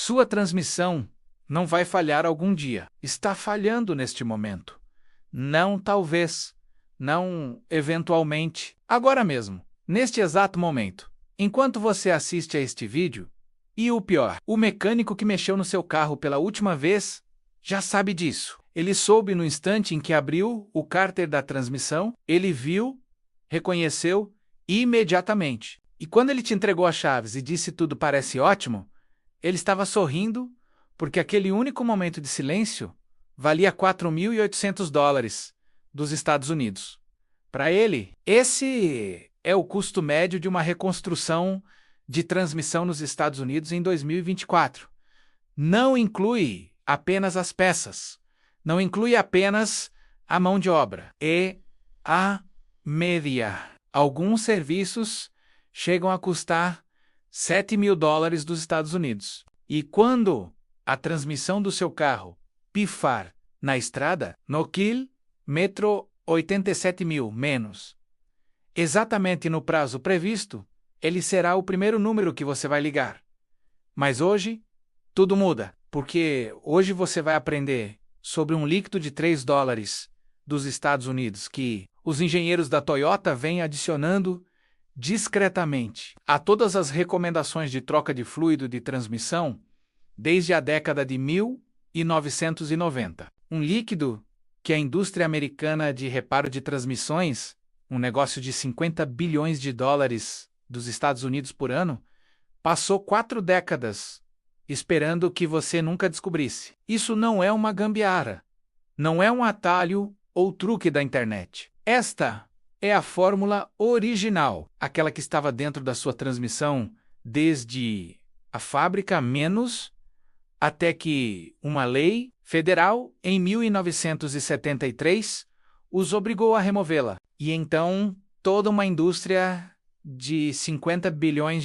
Sua transmissão não vai falhar algum dia. Está falhando neste momento. Não talvez, não eventualmente, agora mesmo, neste exato momento. Enquanto você assiste a este vídeo, e o pior, o mecânico que mexeu no seu carro pela última vez já sabe disso. Ele soube no instante em que abriu o cárter da transmissão, ele viu, reconheceu imediatamente. E quando ele te entregou as chaves e disse tudo parece ótimo, ele estava sorrindo porque aquele único momento de silêncio valia $4.800 dos Estados Unidos. Para ele, esse é o custo médio de uma reconstrução de transmissão nos Estados Unidos em 2024. Não inclui apenas as peças, não inclui apenas a mão de obra e a média. Alguns serviços chegam a custar $7.000 dos Estados Unidos. E quando a transmissão do seu carro pifar na estrada, no quilômetro 87.000 menos, exatamente no prazo previsto, ele será o primeiro número que você vai ligar. Mas hoje, tudo muda, porque hoje você vai aprender sobre um líquido de $3 dos Estados Unidos que os engenheiros da Toyota vêm adicionando discretamente a todas as recomendações de troca de fluido de transmissão desde a década de 1990. Um líquido que a indústria americana de reparo de transmissões, um negócio de $50 bilhões dos Estados Unidos por ano, passou 4 décadas esperando que você nunca descobrisse. Isso não é uma gambiarra, não é um atalho ou truque da internet. Esta é a fórmula original, aquela que estava dentro da sua transmissão desde a fábrica, menos até que uma lei federal, em 1973, os obrigou a removê-la. E então, toda uma indústria de $50 bilhões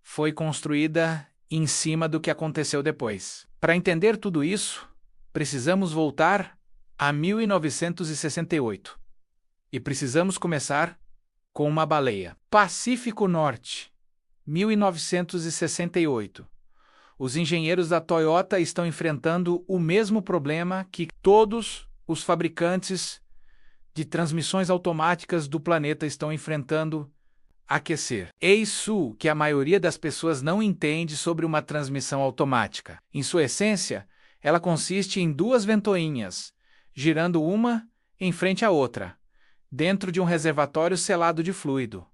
foi construída em cima do que aconteceu depois. Para entender tudo isso, precisamos voltar a 1968. E precisamos começar com uma baleia. Pacífico Norte, 1968. Os engenheiros da Toyota estão enfrentando o mesmo problema que todos os fabricantes de transmissões automáticas do planeta estão enfrentando: aquecer. É isso que a maioria das pessoas não entende sobre uma transmissão automática. Em sua essência, ela consiste em 2 ventoinhas, girando uma em frente à outra, dentro de um reservatório selado de fluido.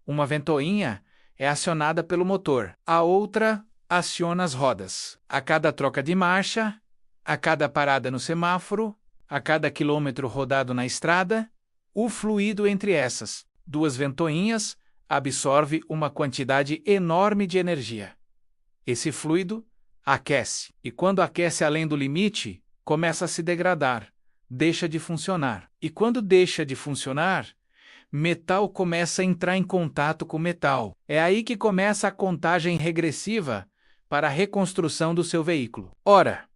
Uma ventoinha é acionada pelo motor, a outra aciona as rodas. A cada troca de marcha, a cada parada no semáforo, a cada quilômetro rodado na estrada, o fluido entre essas 2 ventoinhas absorve uma quantidade enorme de energia. Esse fluido aquece, e quando aquece além do limite, começa a se degradar, deixa de funcionar. E quando deixa de funcionar, metal começa a entrar em contato com metal. É aí que começa a contagem regressiva para a reconstrução do seu veículo. Ora,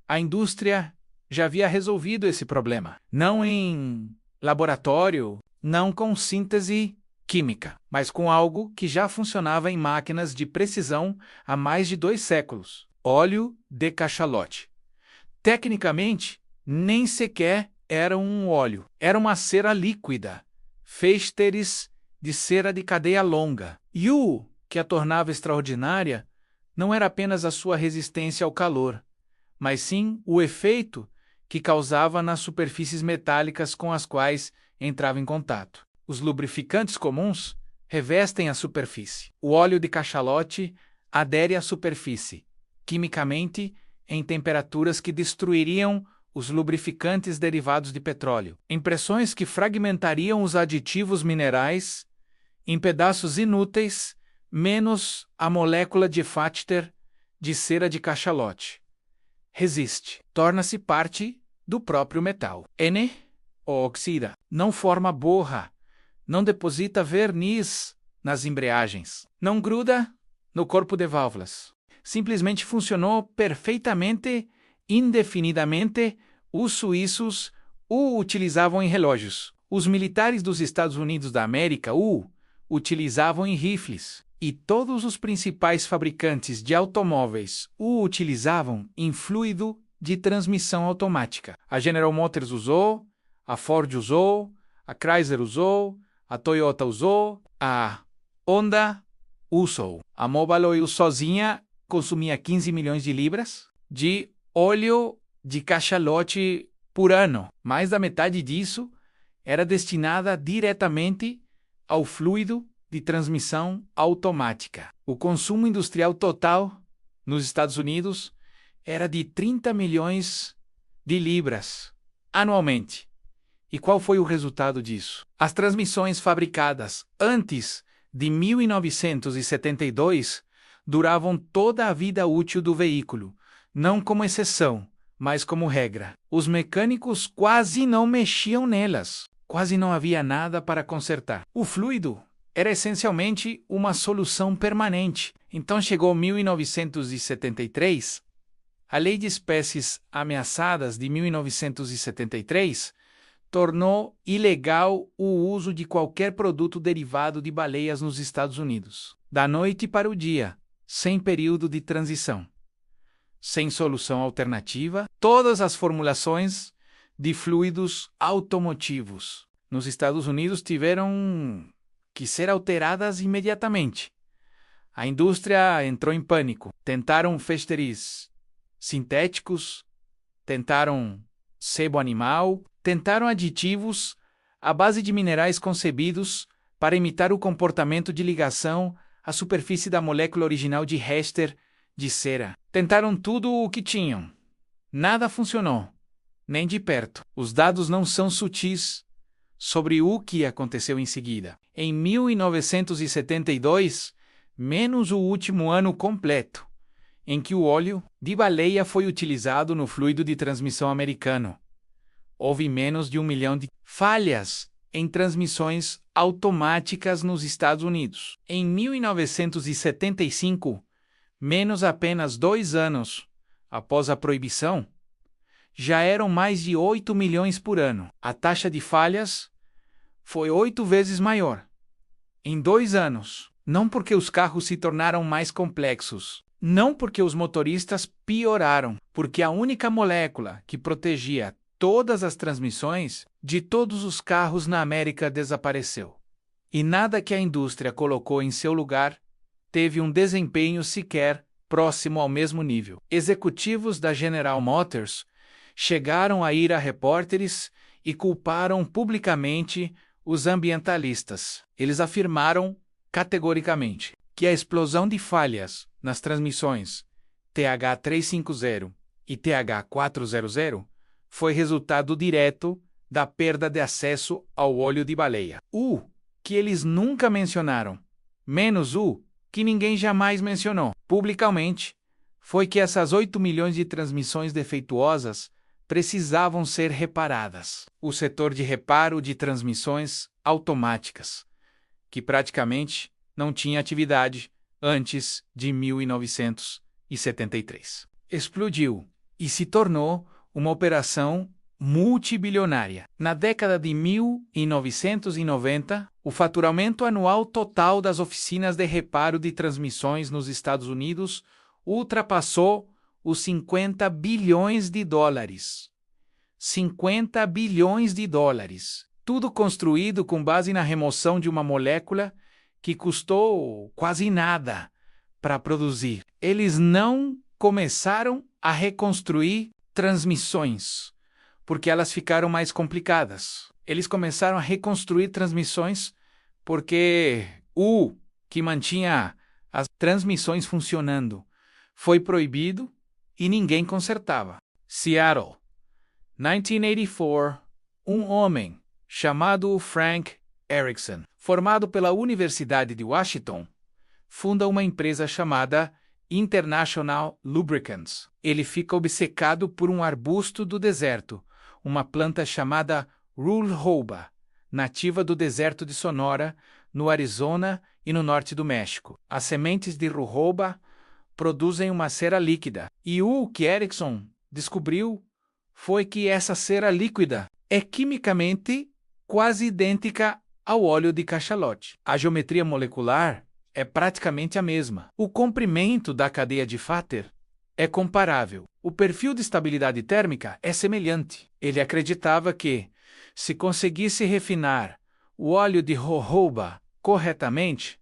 a indústria já havia resolvido esse problema. Não em laboratório, não com síntese química, mas com algo que já funcionava em máquinas de precisão há mais de 2 séculos: óleo de cachalote. Tecnicamente, nem sequer era um óleo, era uma cera líquida, feixes de cera de cadeia longa. E o que a tornava extraordinária não era apenas a sua resistência ao calor, mas sim o efeito que causava nas superfícies metálicas com as quais entrava em contato. Os lubrificantes comuns revestem a superfície. O óleo de cachalote adere à superfície, quimicamente, em temperaturas que destruiriam os lubrificantes derivados de petróleo, em pressões que fragmentariam os aditivos minerais em pedaços inúteis, menos a molécula de Fachter de cera de cachalote. Resiste, torna-se parte do próprio metal. N oxida, não forma borra, não deposita verniz nas embreagens, não gruda no corpo de válvulas. Simplesmente funcionou perfeitamente, indefinidamente. Os suíços o utilizavam em relógios. Os militares dos Estados Unidos da América o utilizavam em rifles. e todos os principais fabricantes de automóveis o utilizavam em fluido de transmissão automática. A General Motors usou, a Ford usou, a Chrysler usou, a Toyota usou, a Honda usou. A Mobile Oil sozinha consumia 15 milhões de libras de óleo de cachalote por ano. Mais da metade disso era destinada diretamente ao fluido de transmissão automática. O consumo industrial total nos Estados Unidos era de 30 milhões de libras anualmente. E qual foi o resultado disso? As transmissões fabricadas antes de 1972 duravam toda a vida útil do veículo, não como exceção, mas como regra. Os mecânicos quase não mexiam nelas, quase não havia nada para consertar. O fluido era essencialmente uma solução permanente. Então chegou 1973, a Lei de Espécies Ameaçadas de 1973 tornou ilegal o uso de qualquer produto derivado de baleias nos Estados Unidos. Da noite para o dia, sem período de transição, sem solução alternativa, todas as formulações de fluidos automotivos nos Estados Unidos tiveram que ser alteradas imediatamente. A indústria entrou em pânico. Tentaram festeris sintéticos, tentaram sebo animal, tentaram aditivos à base de minerais concebidos para imitar o comportamento de ligação à superfície da molécula original de Hester de cera. Tentaram tudo o que tinham. Nada funcionou, nem de perto. Os dados não são sutis sobre o que aconteceu em seguida. Em 1972, menos o último ano completo, em que o óleo de baleia foi utilizado no fluido de transmissão americano, houve menos de 1 milhão de falhas em transmissões automáticas nos Estados Unidos. Em 1975, menos apenas 2 anos após a proibição, já eram mais de 8 milhões por ano. A taxa de falhas foi 8 vezes maior. Em 2 anos, não porque os carros se tornaram mais complexos, não porque os motoristas pioraram, porque a única molécula que protegia todas as transmissões de todos os carros na América desapareceu. E nada que a indústria colocou em seu lugar teve um desempenho sequer próximo ao mesmo nível. Executivos da General Motors chegaram a ir a repórteres e culparam publicamente os ambientalistas. Eles afirmaram categoricamente que a explosão de falhas nas transmissões TH350 e TH400 foi resultado direto da perda de acesso ao óleo de baleia. O que eles nunca mencionaram, menos o que ninguém jamais mencionou publicamente, foi que essas 8 milhões de transmissões defeituosas precisavam ser reparadas. O setor de reparo de transmissões automáticas, que praticamente não tinha atividade antes de 1973. Explodiu e se tornou uma operação multibilionária. Na década de 1990, o faturamento anual total das oficinas de reparo de transmissões nos Estados Unidos ultrapassou os 50 bilhões de dólares. 50 bilhões de dólares. Tudo construído com base na remoção de uma molécula que custou quase nada para produzir. Eles não começaram a reconstruir transmissões, porque elas ficaram mais complicadas. Eles começaram a reconstruir transmissões porque o que mantinha as transmissões funcionando foi proibido e ninguém consertava. Seattle, 1984, um homem chamado Frank Erickson, formado pela Universidade de Washington, funda uma empresa chamada International Lubricants. Ele fica obcecado por um arbusto do deserto, uma planta chamada Rhubarb, nativa do deserto de Sonora, no Arizona e no norte do México. As sementes de Rhubarb produzem uma cera líquida, e o que Erickson descobriu foi que essa cera líquida é quimicamente quase idêntica ao óleo de cachalote. A geometria molecular é praticamente a mesma. O comprimento da cadeia de Vater é comparável. O perfil de estabilidade térmica é semelhante. Ele acreditava que, se conseguisse refinar o óleo de jojoba corretamente,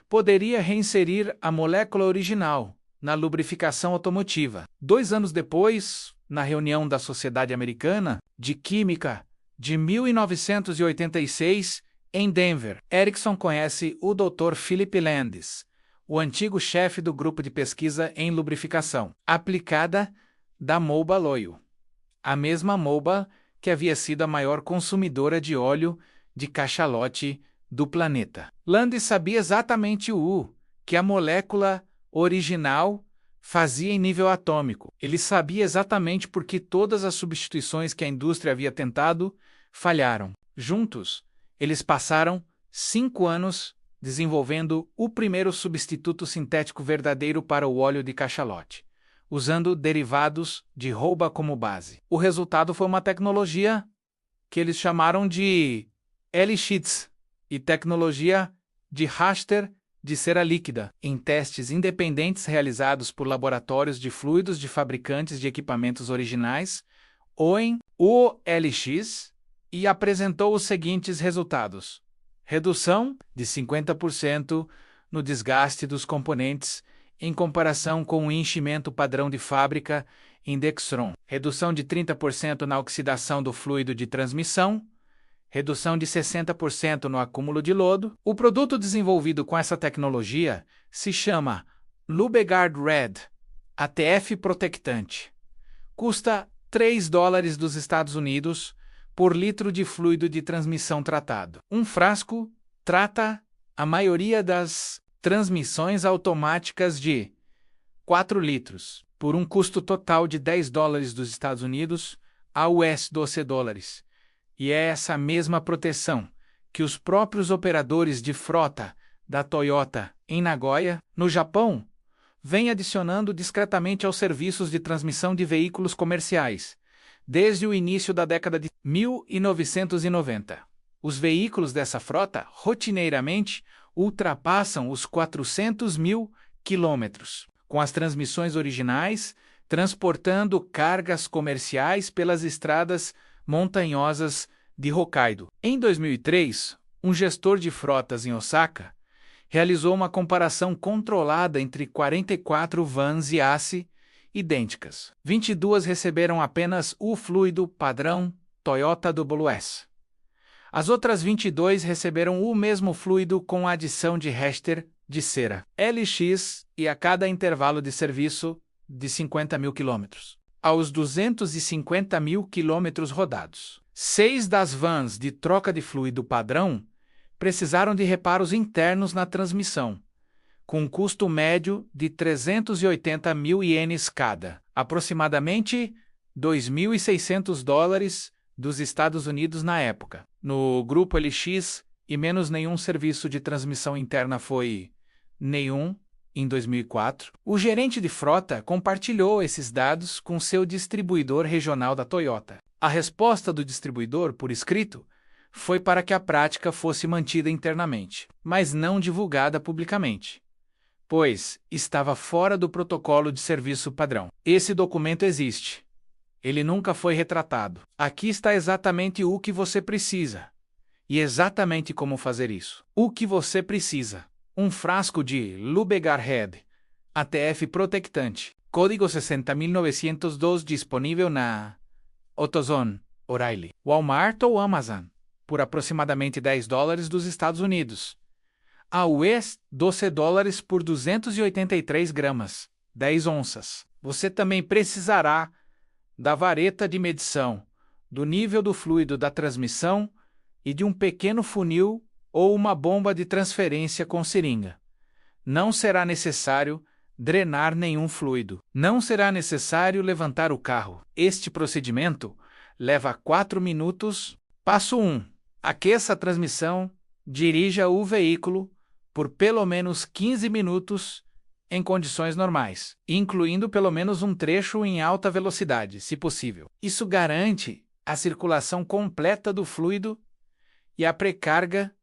poderia reinserir a molécula original na lubrificação automotiva. 2 anos depois, na reunião da Sociedade Americana de Química de 1986, em Denver, Erickson conhece o Dr. Philip Landis, o antigo chefe do grupo de pesquisa em lubrificação aplicada da Mobil Oil, a mesma Mobil que havia sido a maior consumidora de óleo de cachalote do planeta. Landis sabia exatamente o que a molécula original fazia em nível atômico. Ele sabia exatamente por que todas as substituições que a indústria havia tentado falharam. Juntos, eles passaram 5 anos desenvolvendo o primeiro substituto sintético verdadeiro para o óleo de cachalote, usando derivados de jojoba como base. O resultado foi uma tecnologia que eles chamaram de LX e tecnologia de Raster de cera líquida, em testes independentes realizados por laboratórios de fluidos de fabricantes de equipamentos originais, OEM, OLX, e apresentou os seguintes resultados: redução de 50% no desgaste dos componentes em comparação com o enchimento padrão de fábrica em Dextron, redução de 30% na oxidação do fluido de transmissão, redução de 60% no acúmulo de lodo. O produto desenvolvido com essa tecnologia se chama Lubegard Red, ATF Protectante. Custa $3 dos Estados Unidos por litro de fluido de transmissão tratado. Um frasco trata a maioria das transmissões automáticas de 4 litros, por um custo total de $10 dos Estados Unidos a US $12. E é essa mesma proteção que os próprios operadores de frota da Toyota em Nagoya, no Japão, vêm adicionando discretamente aos serviços de transmissão de veículos comerciais, desde o início da década de 1990. Os veículos dessa frota rotineiramente ultrapassam os 400 mil quilômetros, com as transmissões originais transportando cargas comerciais pelas estradas montanhosas de Hokkaido. Em 2003, um gestor de frotas em Osaka realizou uma comparação controlada entre 44 vans Yaesu idênticas. 22 receberam apenas o fluido padrão Toyota WS. As outras 22 receberam o mesmo fluido com a adição de Raster de cera LX e a cada intervalo de serviço de 50 mil quilômetros. Aos 250 mil quilômetros rodados, 6 das vans de troca de fluido padrão precisaram de reparos internos na transmissão, com um custo médio de 380 mil ienes cada, aproximadamente $2.600 dos Estados Unidos na época. No grupo LX, e menos nenhum serviço de transmissão interna foi nenhum. Em 2004, o gerente de frota compartilhou esses dados com seu distribuidor regional da Toyota. A resposta do distribuidor, por escrito, foi para que a prática fosse mantida internamente, mas não divulgada publicamente, pois estava fora do protocolo de serviço padrão. Esse documento existe. Ele nunca foi retratado. Aqui está exatamente o que você precisa. E exatamente como fazer isso. O que você precisa. Um frasco de Lubegard Red, ATF Protectante, código 60902 disponível na AutoZone, O'Reilly, Walmart ou Amazon, por aproximadamente $10 dos Estados Unidos. A US, $12 por 283 gramas, 10 onças. Você também precisará da vareta de medição, do nível do fluido da transmissão e de um pequeno funil ou uma bomba de transferência com seringa. Não será necessário drenar nenhum fluido. Não será necessário levantar o carro. Este procedimento leva 4 minutos. Passo 1. Aqueça a transmissão. Dirija o veículo por pelo menos 15 minutos em condições normais, incluindo pelo menos um trecho em alta velocidade, se possível. Isso garante a circulação completa do fluido e a pré-carga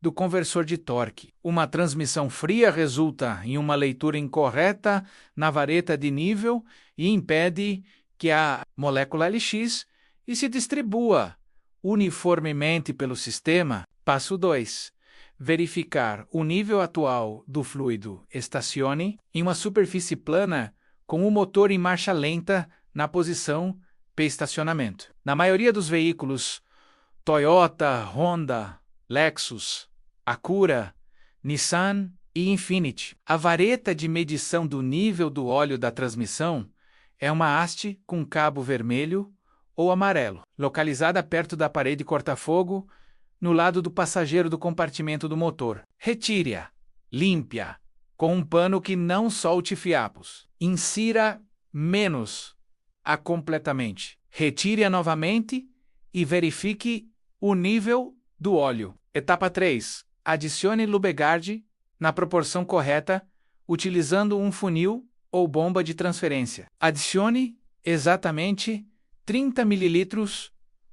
do conversor de torque. Uma transmissão fria resulta em uma leitura incorreta na vareta de nível e impede que a molécula Lx se distribua uniformemente pelo sistema. Passo 2. Verificar o nível atual do fluido. Estacione em uma superfície plana com o motor em marcha lenta na posição P estacionamento. Na maioria dos veículos Toyota, Honda, Lexus, Acura, Nissan e Infiniti, a vareta de medição do nível do óleo da transmissão é uma haste com cabo vermelho ou amarelo, localizada perto da parede corta-fogo, no lado do passageiro do compartimento do motor. Retire-a, limpe-a, com um pano que não solte fiapos. Insira -a completamente. Retire-a novamente e verifique o nível do óleo. Etapa 3. Adicione Lubegard na proporção correta, utilizando um funil ou bomba de transferência. Adicione exatamente 30 ml,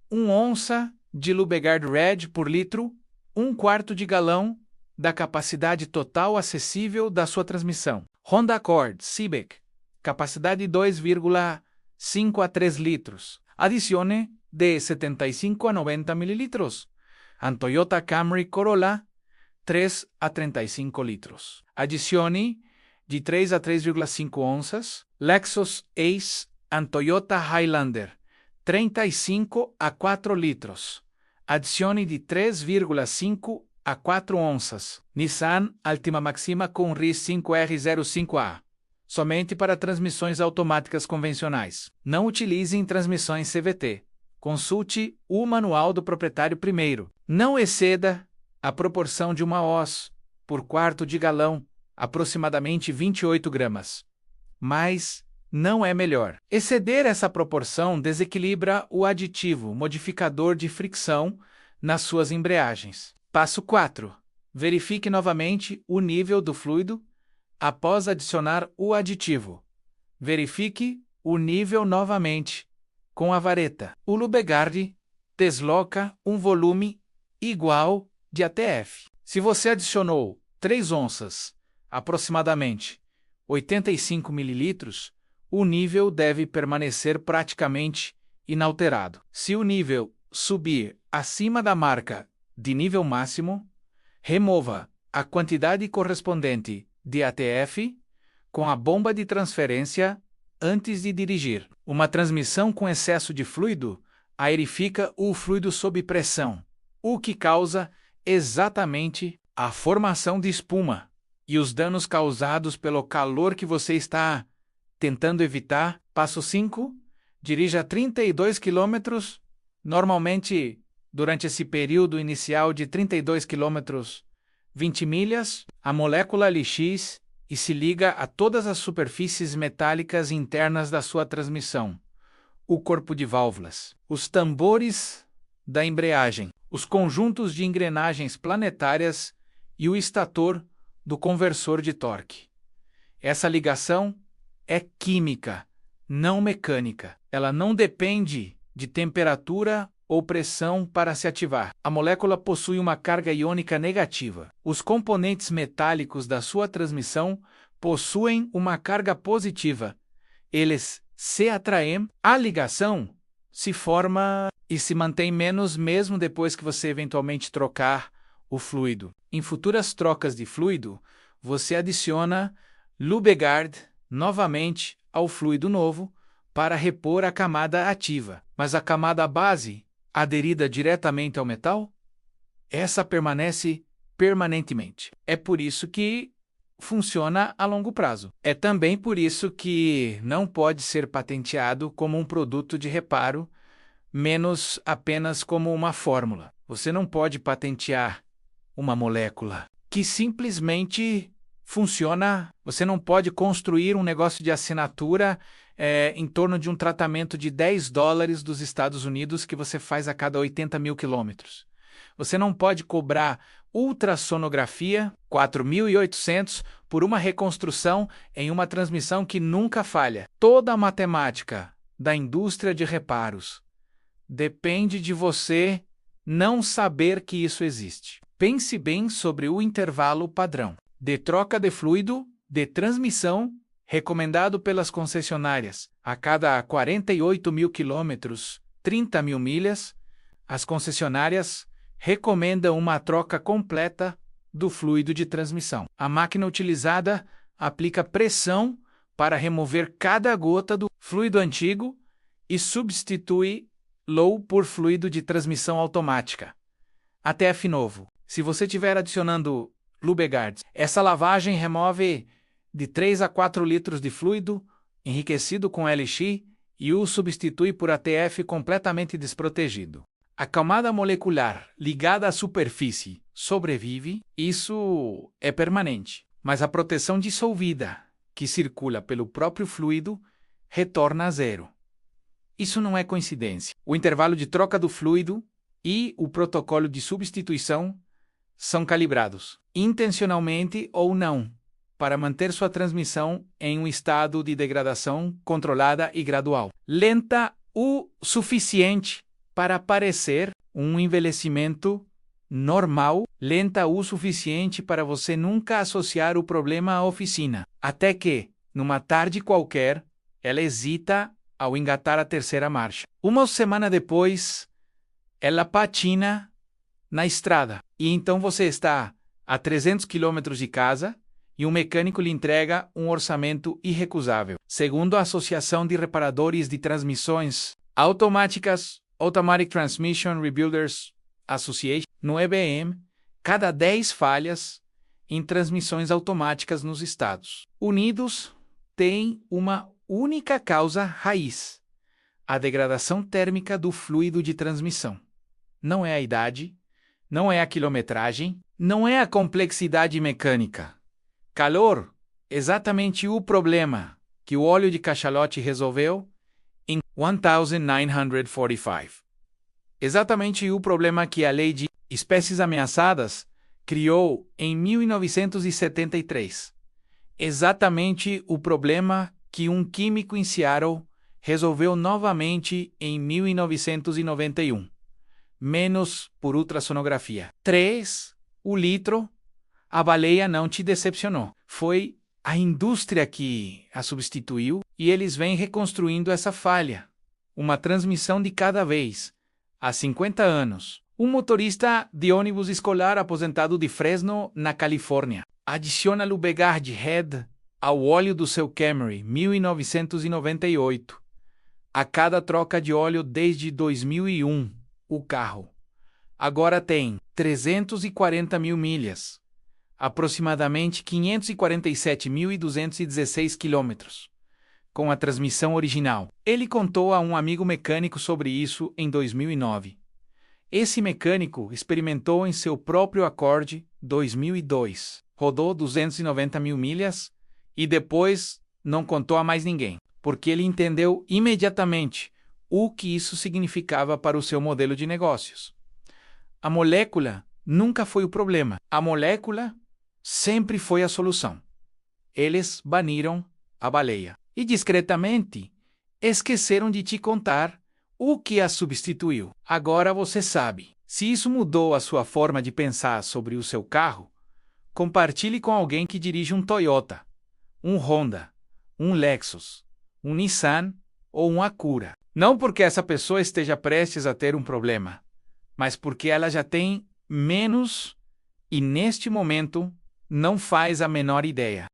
1 onça de Lubegard Red por litro, 1/4 de galão da capacidade total acessível da sua transmissão. Honda Accord Civic, capacidade 2,5 a 3 litros. Adicione de 75 a 90 ml. Toyota Camry Corolla, 3 a 35 litros. Adicione de 3 a 3,5 onças. Lexus Ace e Toyota Highlander, 35 a 4 litros. Adicione de 3,5 a 4 onças. Nissan Altima Maxima com RIS 5R05A. Somente para transmissões automáticas convencionais. Não utilize em transmissões CVT. Consulte o manual do proprietário primeiro. Não exceda a proporção de uma oz por quarto de galão, aproximadamente 28 gramas. Mas não é melhor. Exceder essa proporção desequilibra o aditivo modificador de fricção nas suas embreagens. Passo 4. Verifique novamente o nível do fluido após adicionar o aditivo. Verifique o nível novamente com a vareta. O Lubegard desloca um volume igual de ATF. Se você adicionou 3 onças, aproximadamente 85 ml, o nível deve permanecer praticamente inalterado. Se o nível subir acima da marca de nível máximo, remova a quantidade correspondente de ATF com a bomba de transferência antes de dirigir. Uma transmissão com excesso de fluido aerifica o fluido sob pressão, o que causa exatamente a formação de espuma e os danos causados pelo calor que você está tentando evitar. Passo 5. Dirija 32 km. Normalmente, durante esse período inicial de 32 km, 20 milhas, a molécula Lx e se liga a todas as superfícies metálicas internas da sua transmissão, o corpo de válvulas, os tambores da embreagem, os conjuntos de engrenagens planetárias e o estator do conversor de torque. Essa ligação é química, não mecânica. Ela não depende de temperatura ou pressão para se ativar. A molécula possui uma carga iônica negativa. Os componentes metálicos da sua transmissão possuem uma carga positiva. Eles se atraem. A ligação se forma e se mantém mesmo depois que você eventualmente trocar o fluido. Em futuras trocas de fluido, você adiciona Lubegard novamente ao fluido novo para repor a camada ativa. Mas a camada base, aderida diretamente ao metal, essa permanece permanentemente. É por isso que funciona a longo prazo. É também por isso que não pode ser patenteado como um produto de reparo, menos apenas como uma fórmula. Você não pode patentear uma molécula que simplesmente funciona. Você não pode construir um negócio de assinatura em torno de um tratamento de $10 dos Estados Unidos que você faz a cada 80 mil quilômetros. Você não pode cobrar ultrassonografia, 4.800, por uma reconstrução em uma transmissão que nunca falha. Toda a matemática da indústria de reparos depende de você não saber que isso existe. Pense bem sobre o intervalo padrão de troca de fluido de transmissão recomendado pelas concessionárias. A cada 48 mil quilômetros, 30 mil milhas, as concessionárias recomendam uma troca completa do fluido de transmissão. A máquina utilizada aplica pressão para remover cada gota do fluido antigo e substitui-lo por fluido de transmissão automática. ATF novo. Se você estiver adicionando Lubeguards, essa lavagem remove de 3 a 4 litros de fluido enriquecido com LX e o substitui por ATF completamente desprotegido. A camada molecular ligada à superfície sobrevive, isso é permanente, mas a proteção dissolvida, que circula pelo próprio fluido, retorna a zero. Isso não é coincidência. O intervalo de troca do fluido e o protocolo de substituição são calibrados, intencionalmente ou não, para manter sua transmissão em um estado de degradação controlada e gradual. Lenta o suficiente para parecer um envelhecimento normal, lenta o suficiente para você nunca associar o problema à oficina, até que, numa tarde qualquer, ela hesita ao engatar a terceira marcha. Uma semana depois, ela patina na estrada, e então você está a 300 km de casa e um mecânico lhe entrega um orçamento irrecusável. Segundo a Associação de Reparadores de Transmissões Automáticas, Automatic Transmission Rebuilders Association, no EBM, cada 10 falhas em transmissões automáticas nos Estados Unidos tem uma única causa raiz: a degradação térmica do fluido de transmissão. Não é a idade, não é a quilometragem, não é a complexidade mecânica. Calor, exatamente o problema que o óleo de cachalote resolveu em 1945. Exatamente o problema que a Lei de Espécies Ameaçadas criou em 1973. Exatamente o problema que um químico em Seattle resolveu novamente em 1991. Menos por ultrassonografia. 3. O litro. A baleia não te decepcionou. Foi a indústria que a substituiu e eles vêm reconstruindo essa falha. Uma transmissão de cada vez. Há 50 anos. Um motorista de ônibus escolar aposentado de Fresno, na Califórnia, adiciona Lubegard Head ao óleo do seu Camry 1998. A cada troca de óleo desde 2001, o carro agora tem 340 mil milhas, aproximadamente 547.216 quilômetros, com a transmissão original. Ele contou a um amigo mecânico sobre isso em 2009. Esse mecânico experimentou em seu próprio Accord 2002. Rodou 290 mil milhas e depois não contou a mais ninguém, porque ele entendeu imediatamente o que isso significava para o seu modelo de negócios. A molécula nunca foi o problema. A molécula sempre foi a solução. Eles baniram a baleia. E discretamente, esqueceram de te contar o que a substituiu. Agora você sabe. Se isso mudou a sua forma de pensar sobre o seu carro, compartilhe com alguém que dirige um Toyota, um Honda, um Lexus, um Nissan ou um Acura. Não porque essa pessoa esteja prestes a ter um problema, mas porque ela já tem menos e neste momento não faz a menor ideia.